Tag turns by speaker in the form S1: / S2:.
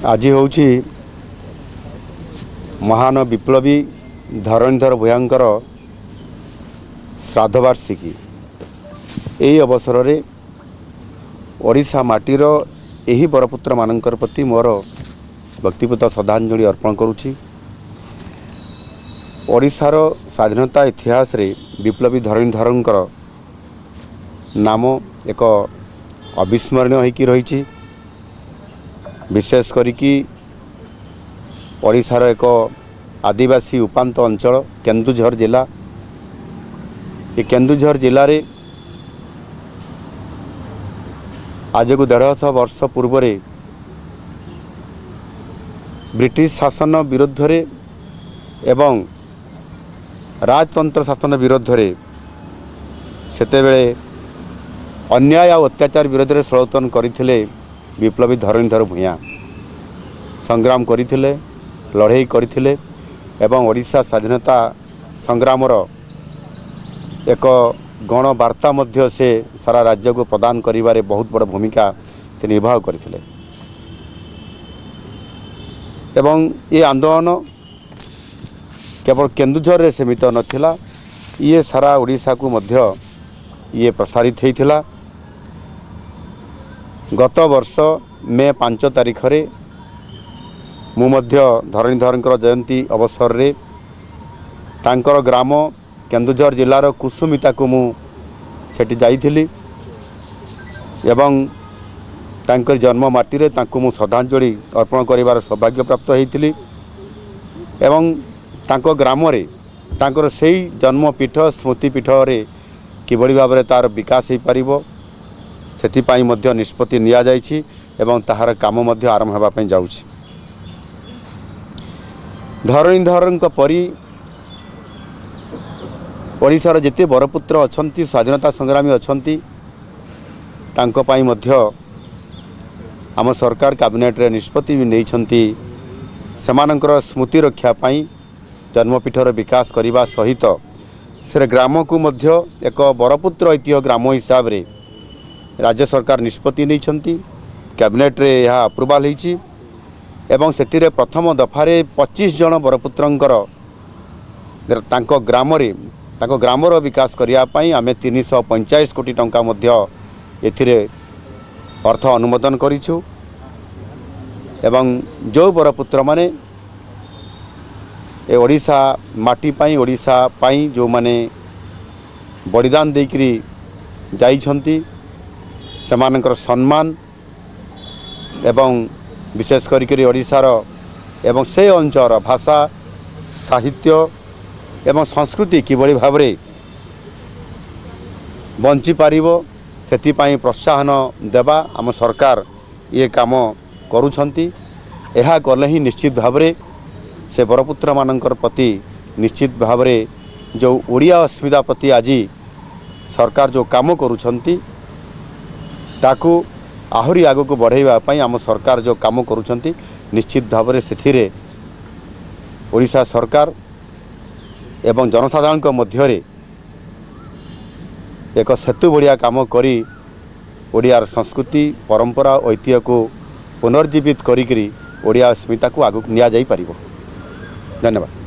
S1: आज हूँ महान विप्लवी धरणीधर भूयांकर श्राद्धवार्षिकी। यही अवसर में ओडिशा माटीर यही बरपुत्र मानकर प्रति मोर व्यक्तिगत श्रद्धांजलि अर्पण करुछि। ओडिशार स्वाधीनता इतिहास रे विप्लवी धरणीधरंकर नाम एक अविस्मरणीय होइकी रही। विशेष करिकी ओडिशार एक आदिवासी उपांत अंचल केन्दुझर जिला। ये केन्दुझर जिले में आज को 150 वर्ष पूर्व ब्रिटिश शासन विरुद्ध रे एवं राजतंत्र शासन विरुद्ध रे सेतेबेले अन्याय और अत्याचार विरोध में षड़यंत्र करथिले। विप्लवी धरणीधर भूया संग्राम करथिले, लड़ाई करथिले एवं ओडिशा स्वाधीनता संग्रामर एक गणवार्ता मध्य से सारा राज्य को प्रदान करिबारे बहुत बड़ भूमिका से निर्वाह करथिले। एवं ये आंदोलन केवल केन्दुझर रे सीमित नथिला, ये सारा ओडिशा को मध्य ये प्रसारित होइथिला। गत वर्ष मे 5 तारिख रे मु मध्य धरणीधरंकर जयंती अवसर रे तांकर ग्राम केन्दुझर जिलार कुसुमिता को मु सेठी जाइथिली एवं तांकर जन्म माटी रे तांको मु श्रद्धांजलि अर्पण करिवार सौभाग्य प्राप्त होइथिली। एवं तांको ग्राम रे तांकर सेही जन्मपीठ स्मृतिपीठ रे किभଳି भाबरे तार विकास हो पारिबो सेथिपाई मध्य निष्पत्ति निया जाइछि एवं ताहार काम मध्य आरंभ हेबा पई जाउछि। धरणीधरंक परी ओडिशार जेते बरपुत्र अछंती स्वाधीनता संग्रामी अछंती तांको पाई मध्य आम सरकार कैबिनेट रे निष्पत्ति भी नैछंती। सेमानंकर स्मृति रक्षा पाई जन्मपीठर विकास करिबा सहित से ग्राम को मध्य एक बरपुत्र ऐतिह्य ग्राम हिसाब रे राज्य सरकार निष्पत्ति नैछंती। कैबिनेट रे यह अप्रूवाल होइछि एवं सेतिरे प्रथम दफारे 25 जन बरपुत्रंकर तांको ग्रामर विकास करिया पई आमे 345 कोटी टंका मध्य एथिरे अर्थ अनुमोदन करिछु। एवं जो बरपुत्र माने ए ओडिशा माटी पाई ओडिशा पाई जो माने बलिदान देकरी जाइछंती सेमानकर सम्मान एवं विशेष करिकरी ओडिशार एवं से अंचल भाषा साहित्य एवं संस्कृति किभଳି भाबरे बंची पारिबो सेतिपाई प्रोत्साहन देबा आम सरकार ये काम करूछंती। एहा गले ही निश्चित भाबरे से बरपुत्र मानकर प्रति निश्चित भाबरे जो ओडिया अस्मिता प्रति आज सरकार जो काम करूछंती ताकू आहुरी आगो को बढ़ाइबा पई आम सरकार जो काम करूछंती निश्चित भाबरे सेथिरे ओडिशा सरकार एवं जनसाधारण मध्य एक सेतु बढ़िया काम करी ओडियार संस्कृति परंपरा ऐतिह्य को पुनर्जीवित करी ओडिया अस्मिता को आगो निया जाई पारिबो। धन्यवाद।